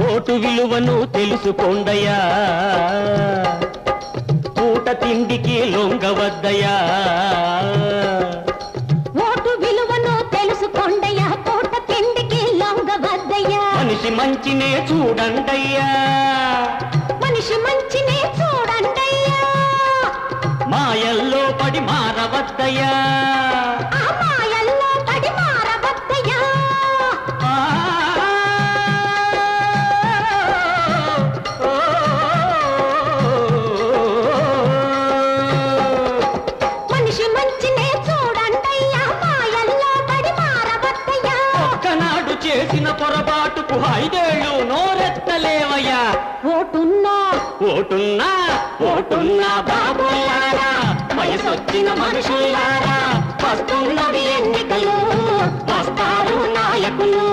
Vote విలువను తెలుసుకోండయ్యా, పూట తిండికి లొంగవద్దయ్యా. ఓటు విలువను తెలుసుకోండయ్యా, పూట తిండికి లొంగవద్దయ్యా. మనిషి మంచినే చూడండయ్యా, మనిషి మంచినే చూడండయ్యా. మాయల్లో పడి మారవద్దయ్యా, ఆ మాయల్లో పడి మారవద్దయ్యా. మనిషి మంచినే చూడండయ్యా, మాయల్లో పడి మారవద్దయ్యా. ఒక్కనాడు చేసిన పొరపాటుకు 5 ఏళ్ళు నోరెత్తలేవయ్యా. ఓటున్నా ఓటున్నా ఓటున్నా బాబులారా, వయసొచ్చిన మనుషులారా, వస్తున్నవి ఎన్నికలు, వస్తారు నాయకులు.